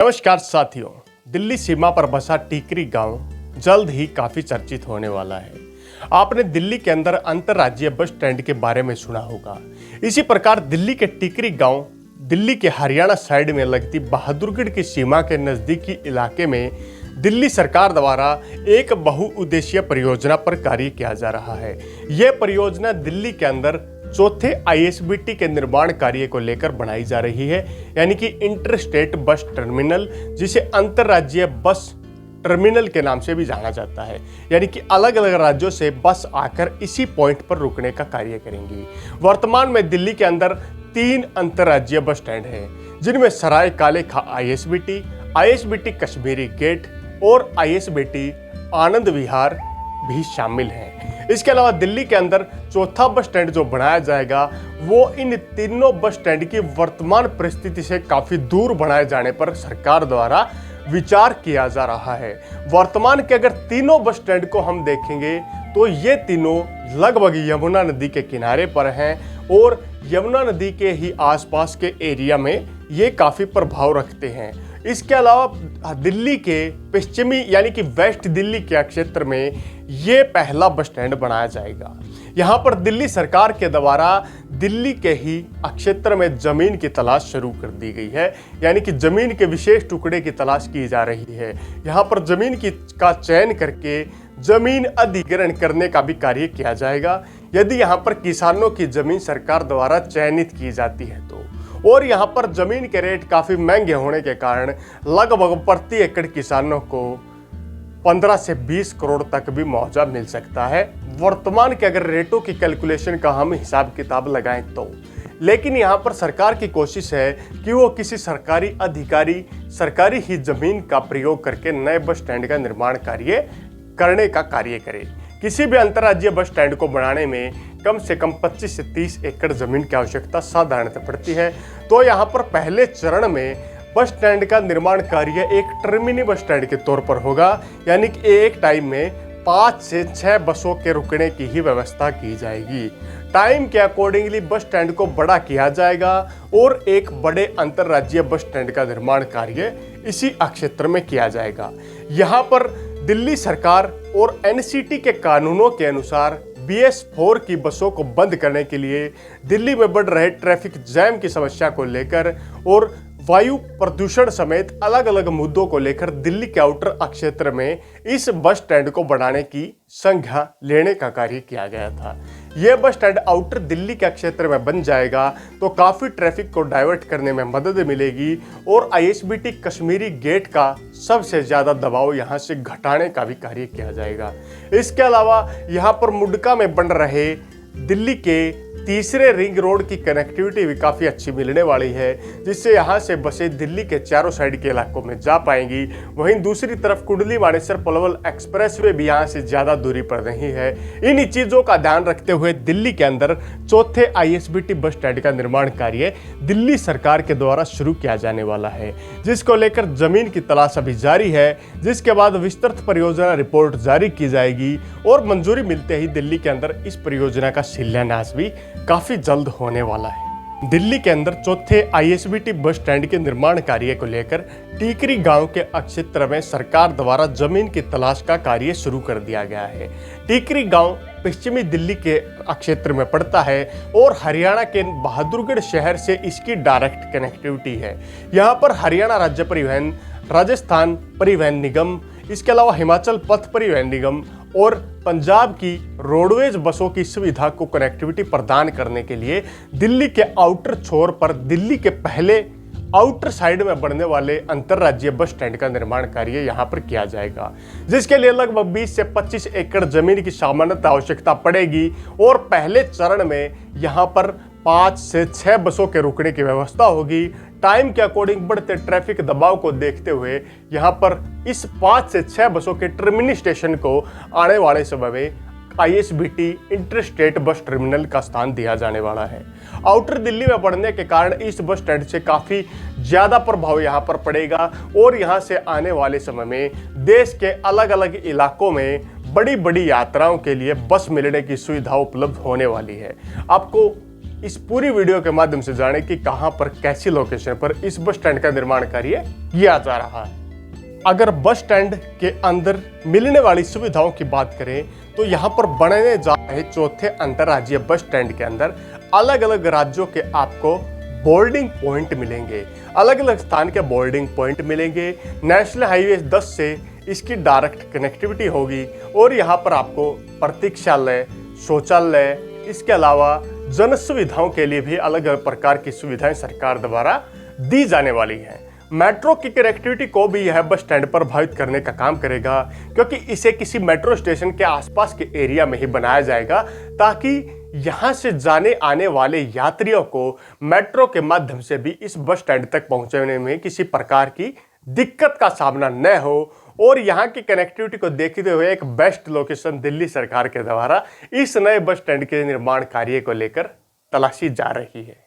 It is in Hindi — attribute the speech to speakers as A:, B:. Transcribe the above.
A: नमस्कार साथियों, दिल्ली सीमा पर बसा टिकरी गांव जल्द ही काफी चर्चित होने वाला है। आपने दिल्ली के अंदर अंतर्राज्यीय बस स्टैंड के बारे में सुना होगा। इसी प्रकार दिल्ली के टिकरी गांव दिल्ली के हरियाणा साइड में लगती बहादुरगढ़ की सीमा के नजदीकी इलाके में दिल्ली सरकार द्वारा एक बहुउद्देशीय परियोजना पर कार्य किया जा रहा है। यह परियोजना दिल्ली के अंदर चौथे आईएसबीटी के निर्माण कार्य को लेकर बनाई जा रही है, यानी कि इंटर स्टेट बस टर्मिनल, जिसे अंतर्राज्यीय बस टर्मिनल के नाम से भी जाना जाता है। यानी कि अलग अलग राज्यों से बस आकर इसी पॉइंट पर रुकने का कार्य करेंगी। वर्तमान में दिल्ली के अंदर 3 अंतर्राज्यीय बस स्टैंड हैं, जिनमें सराय काले खां आईएसबीटी, आईएसबीटी कश्मीरी गेट और आईएसबीटी आनंद विहार भी शामिल हैं। इसके अलावा दिल्ली के अंदर चौथा बस स्टैंड जो बनाया जाएगा वो इन तीनों बस स्टैंड की वर्तमान परिस्थिति से काफी दूर बनाए जाने पर सरकार द्वारा विचार किया जा रहा है। वर्तमान के अगर तीनों बस स्टैंड को हम देखेंगे तो ये तीनों लगभग यमुना नदी के किनारे पर हैं और यमुना नदी के ही आसपास के एरिया में ये काफी प्रभाव रखते हैं। इसके अलावा दिल्ली के पश्चिमी यानी कि वेस्ट दिल्ली के क्षेत्र में ये पहला बस स्टैंड बनाया जाएगा। यहाँ पर दिल्ली सरकार के द्वारा दिल्ली के ही क्षेत्र में जमीन की तलाश शुरू कर दी गई है, यानी कि जमीन के विशेष टुकड़े की तलाश की जा रही है। यहाँ पर जमीन का चयन करके जमीन अधिग्रहण करने का भी कार्य किया जाएगा, यदि यहाँ पर किसानों की जमीन सरकार द्वारा चयनित की जाती है तो। और यहाँ पर जमीन के रेट काफी महंगे होने के कारण लगभग प्रति एकड़ किसानों को 15 से 20 करोड़ तक भी मुआवजा मिल सकता है, वर्तमान के अगर रेटों की कैलकुलेशन का हम हिसाब किताब लगाएं तो। लेकिन यहाँ पर सरकार की कोशिश है कि वो किसी सरकारी अधिकारी सरकारी ही जमीन का प्रयोग करके नए बस स्टैंड का निर्माण कार्य करने का कार्य करे। किसी भी अंतर्राज्यीय बस स्टैंड को बनाने में कम से कम 25 से 30 एकड़ जमीन की आवश्यकता साधारणतः पड़ती है। तो यहाँ पर पहले चरण में बस स्टैंड का निर्माण कार्य एक टर्मिनी बस स्टैंड के तौर पर होगा, यानी कि एक टाइम में 5 से 6 बसों के रुकने की ही व्यवस्था की जाएगी। टाइम के अकॉर्डिंगली बस स्टैंड को बड़ा किया जाएगा और एक बड़े अंतर्राज्यीय बस स्टैंड का निर्माण कार्य इसी क्षेत्र में किया जाएगा। यहाँ पर दिल्ली सरकार और एनसीटी के कानूनों के अनुसार BS4 की बसों को बंद करने के लिए दिल्ली में बढ़ रहे ट्रैफिक जैम की समस्या को लेकर और वायु प्रदूषण समेत अलग अलग मुद्दों को लेकर दिल्ली के आउटर क्षेत्र में इस बस स्टैंड को बढ़ाने की संज्ञा लेने का कार्य किया गया था। यह बस स्टैंड आउटर दिल्ली के क्षेत्र में बन जाएगा तो काफी ट्रैफिक को डाइवर्ट करने में मदद मिलेगी और आईएसबीटी कश्मीरी गेट का सबसे ज्यादा दबाव यहां से घटाने का भी कार्य किया जाएगा। इसके अलावा यहां पर मुंडका में बन रहे दिल्ली के तीसरे रिंग रोड की कनेक्टिविटी भी काफ़ी अच्छी मिलने वाली है, जिससे यहाँ से बसें दिल्ली के चारों साइड के इलाकों में जा पाएंगी। वहीं दूसरी तरफ कुंडली मानेसर पलवल एक्सप्रेसवे भी यहाँ से ज़्यादा दूरी पर नहीं है। इन चीज़ों का ध्यान रखते हुए दिल्ली के अंदर चौथे आईएसबीटी बस स्टैंड का निर्माण कार्य दिल्ली सरकार के द्वारा शुरू किया जाने वाला है, जिसको लेकर जमीन की तलाश अभी जारी है, जिसके बाद विस्तृत परियोजना रिपोर्ट जारी की जाएगी और मंजूरी मिलते ही दिल्ली के अंदर इस परियोजना का शिलान्यास भी काफी जल्द होने वाला है। दिल्ली के अंदर चौथे आईएसबीटी बस स्टैंड के निर्माण कार्य को लेकर टिकरी गांव के क्षेत्र में सरकार द्वारा जमीन की तलाश का कार्य शुरू कर दिया गया है। टिकरी गांव पश्चिमी दिल्ली के क्षेत्र में पड़ता है और हरियाणा के बहादुरगढ़ शहर से इसकी डायरेक्ट कनेक्टिविटी है। यहाँ पर हरियाणा राज्य परिवहन, राजस्थान परिवहन निगम, इसके अलावा हिमाचल पथ परिवहन निगम और पंजाब की रोडवेज बसों की सुविधा को कनेक्टिविटी प्रदान करने के लिए दिल्ली के आउटर छोर पर दिल्ली के पहले आउटर साइड में बनने वाले अंतर्राज्यीय बस स्टैंड का निर्माण कार्य यहां पर किया जाएगा, जिसके लिए लगभग 20 से 25 एकड़ जमीन की सामान्यतः आवश्यकता पड़ेगी और पहले चरण में यहां पर 5 से 6 बसों के रुकने की व्यवस्था होगी। टाइम के अकॉर्डिंग बढ़ते ट्रैफिक दबाव को देखते हुए यहाँ पर इस 5 से 6 बसों के टर्मिनी स्टेशन को आने वाले समय में ISBT inter state bus terminal का स्थान दिया जाने वाला है। आउटर दिल्ली में पड़ने के कारण इस बस स्टैंड से काफ़ी ज़्यादा प्रभाव यहाँ पर पड़ेगा और यहाँ से आने वाले समय में देश के अलग अलग इलाकों में बड़ी बड़ी यात्राओं के लिए बस मिलने की सुविधा उपलब्ध होने वाली है। आपको इस पूरी वीडियो के माध्यम से जानें कि कहां पर कैसी लोकेशन पर इस बस स्टैंड का निर्माण कार्य किया जा रहा है। अगर बस स्टैंड के अंदर मिलने वाली सुविधाओं की बात करें तो यहाँ पर बनने जा रहे चौथे अंतर्राज्यीय बस स्टैंड के अंदर अलग अलग राज्यों के आपको बोर्डिंग पॉइंट मिलेंगे, अलग अलग स्थान के बोर्डिंग पॉइंट मिलेंगे। नेशनल हाईवे 10 से इसकी डायरेक्ट कनेक्टिविटी होगी और यहाँ पर आपको प्रतीक्षालय, शौचालय, इसके अलावा जन सुविधाओं के लिए भी अलग अलग प्रकार की सुविधाएं सरकार द्वारा दी जाने वाली हैं। मेट्रो की कनेक्टिविटी को भी यह बस स्टैंड पर प्रभावित करने का काम करेगा, क्योंकि इसे किसी मेट्रो स्टेशन के आसपास के एरिया में ही बनाया जाएगा ताकि यहां से जाने आने वाले यात्रियों को मेट्रो के माध्यम से भी इस बस स्टैंड तक पहुंचने में किसी प्रकार की दिक्कत का सामना न हो। और यहां की कनेक्टिविटी को देखते हुए एक बेस्ट लोकेशन दिल्ली सरकार के द्वारा इस नए बस स्टैंड के निर्माण कार्य को लेकर तलाशी जा रही है।